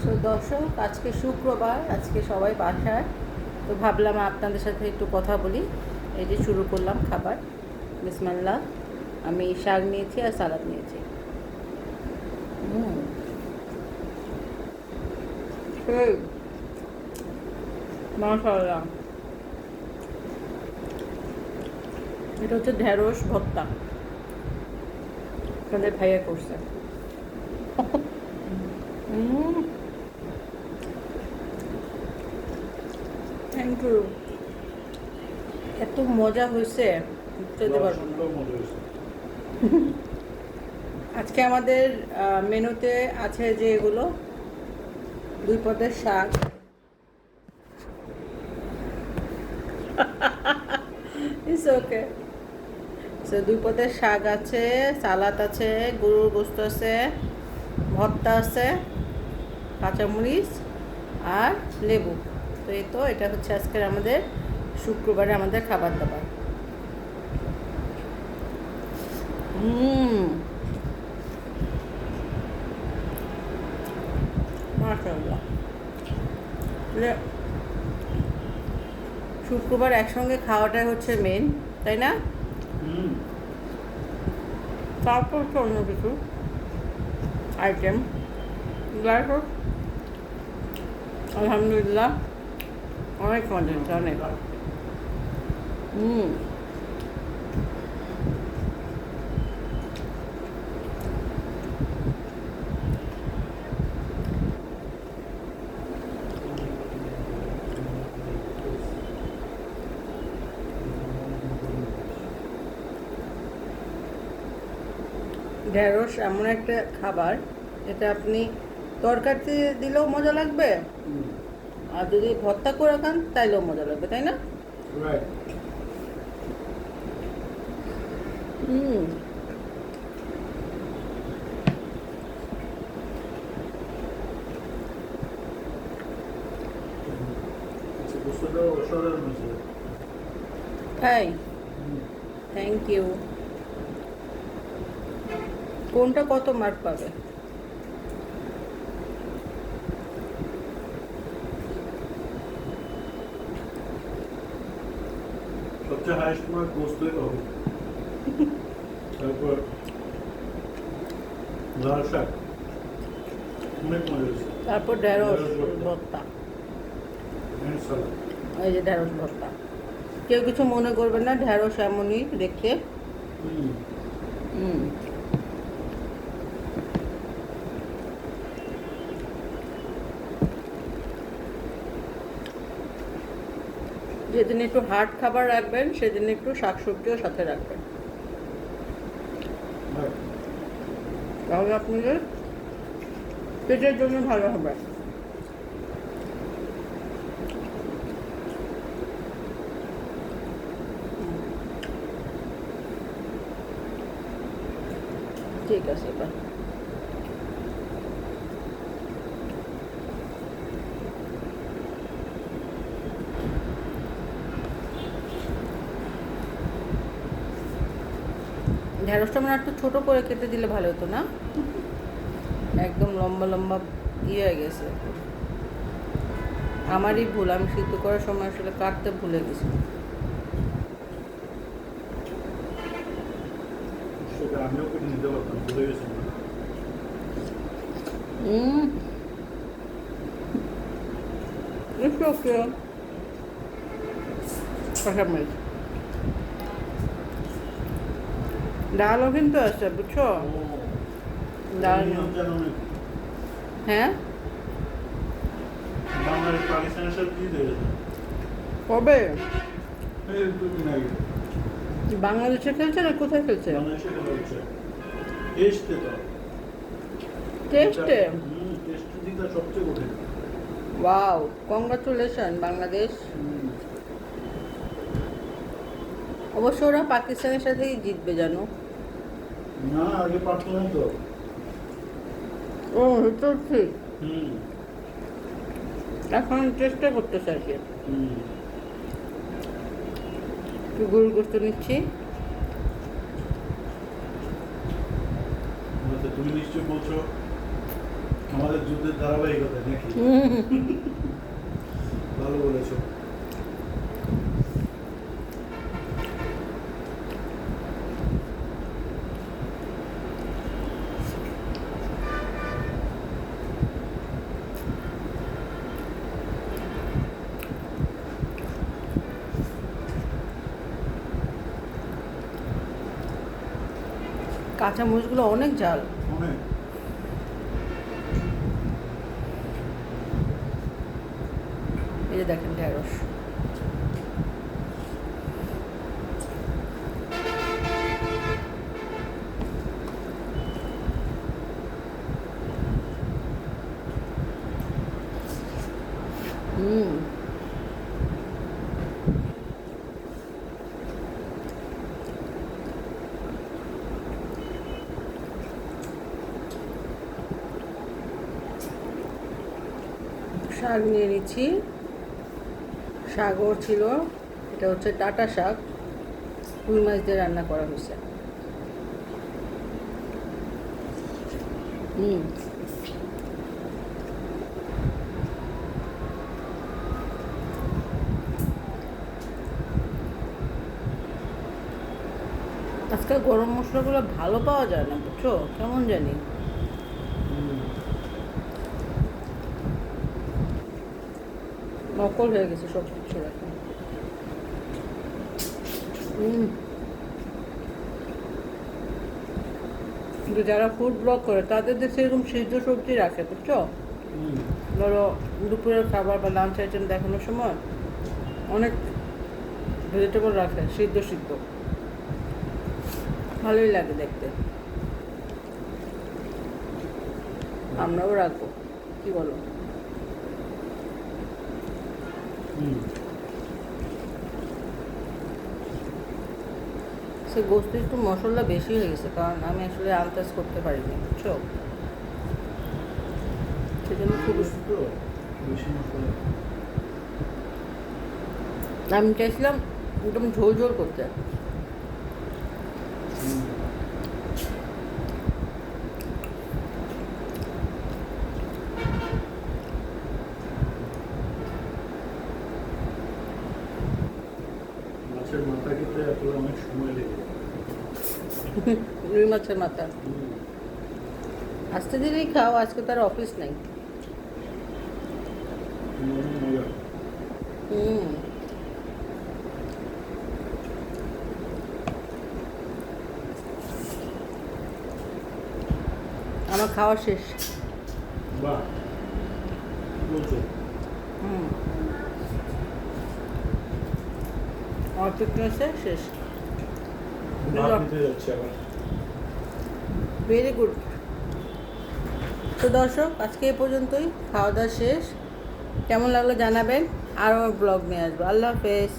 তো দর্শক, আজকে শুক্রবার, আজকে সবাই বাসায়। তো ভাবলাম আপনাদের সাথে একটু কথা বলি। এই যে শুরু করলাম খাবার। বিসমিল্লাহ। আমি শাক নিয়েছি আর সালাদ নিয়েছি। সেই মাশাআল্লাহ। এটা হচ্ছে ঢেঁড়স ভর্তা, আপনাদের ভাইয়া করছে। Thank you. এত মজা হয়েছে, যেতে পারবো না। আজকে আমাদের মেনুতে আছে যে এগুলো, দুই পদের শাক। It's okay. সে দুই পদের শাক আছে, সালাদ আছে, গরুর গোস্ত আছে, ভর্তা আছে, কাঁচামরিচ আর লেবু। তো এই তো, এটা হচ্ছে আজকের আমাদের শুক্রবারে আমাদের খাবার দাবার। মাশাআল্লাহ। শুক্রবার একসঙ্গে খাওয়াটাই হচ্ছে মেন, তাই না? তারপর তো অন্য কিছু আইটেম। যাই হোক, আলহামদুলিল্লাহ, অনেক মজা হচ্ছে, অনেক। ঢেঁড়স এমন একটা খাবার, এটা আপনি তরকারিতে দিলেও মজা লাগবে, আর যদি ভর্তা করে খান তাইলেও মজা লাগবে, তাই না? হুম। তাই, থ্যাংক ইউ। কোনটা কত মার্ক পাবে? সবচেয়ে হাইস্ট মার্ক গোস্তই পাবো। তারপর লাল শাক অনেক মজা হয়েছে। তারপর ঢেঁড়স ভর্তা, এই যে ঢেঁড়স ভর্তা। কেউ কিছু মনে করবেন না, ঢেঁড়স এমনই দেখতে। হুম। যেদিন একটু হার্ড খাবার রাখবেন সেদিন একটু শাকসবজিও সাথে রাখবেন, তাহলে আপনাদের পেটের জন্য ভালো হবে। ঠিক আছে, এবার ঢেঁড়সটা মানে একটু ছোটো করে কেটে দিলে ভালো হতো না? একদম লম্বা লম্বা হয়ে গেছে। আমারই ভুল, আমি সিদ্ধ করার সময় আসলে কাটতে ভুলে গেছি। আমিও কেটে নিতে পারতাম, ভুলে গেছি। It's okay. কাঁচামরিচ, ডালও কিন্তু আছে, বুঝছো? ডাল, হ্যাঁ। বাংলাদেশ পাকিস্তানের সাথে কি হয়ে গেছে? কবে? এই দুদিন আগে বাংলাদেশে খেলছে না কোথায় খেলছে? বাংলাদেশে খেলা হচ্ছে। টেস্টে তো টেস্টে? টেস্টের দিকটা সবচেয়ে কঠিন। Wow, congratulation Bangladesh. অবশ্য ওরা পাকিস্তানের সাথেই জিতবে, জানো? না, আগে পারতো না তো। ও, এটা ঠিক। এখন চেষ্টা করতেছে আর কি। একটু গরুর গোস্ত নিচ্ছি। তুমি নিশ্চয়ই বলছো আমাদের যুদ্ধের ধারাবাহিকতা নাকি? ভালো বলেছো। কাঁচা মরিচগুলো অনেক ঝাল। অনেক। এই যে দেখেন ঢেঁড়স। হুম। শাক নিয়ে নিচ্ছি। শাকও ছিল, এটা হচ্ছে টাটা শাক, রুই মাছ দিয়ে রান্না করা হয়েছে। হুম। আজকাল গরম মশলাগুলো ভালো পাওয়া যায় না, বুঝছো, কেমন জানি নকল হয়ে গেছে সব কিছু এখন। কিন্তু যারা ফুড ব্লগ করে তাদের দেশে এরকম সিদ্ধ সবজি রাখে, বুঝছো। ধরো দুপুরের খাবার বা লাঞ্চ আইটেম দেখানোর সময় অনেক ভেজিটেবল রাখে, সিদ্ধ সিদ্ধ, ভালোই লাগে দেখতে। আমরাও রাখবো, কি বলো? সে গোস্তে একটু মশলা বেশি হয়ে গেছে, কারণ আমি আসলে আন্দাজ করতে পারিনি, বুঝছো, সেজন্য খুব বেশি মশলা। আমি চাইছিলাম একদম ঝোল ঝোল করতে। মাছের মাথা খেতে আসলে অনেক সময় লেগে যায়। রুই মাছের মাথা আস্তে ধীরেই খাও, আজকে তার অফিস নেই। মজা। হুম। আমার খাওয়া শেষ। বাহ, কি বলছো? হুম। অল্প একটু আছে, শেষ। ভাত নিতে যাচ্ছে আবার। Very good. তো দর্শক, আজকে এ পর্যন্তই, খাওয়া দাওয়া শেষ। কেমন লাগলো জানাবেন, আরও ব্লগ নিয়ে আসবো। আল্লাহ হাফেজ।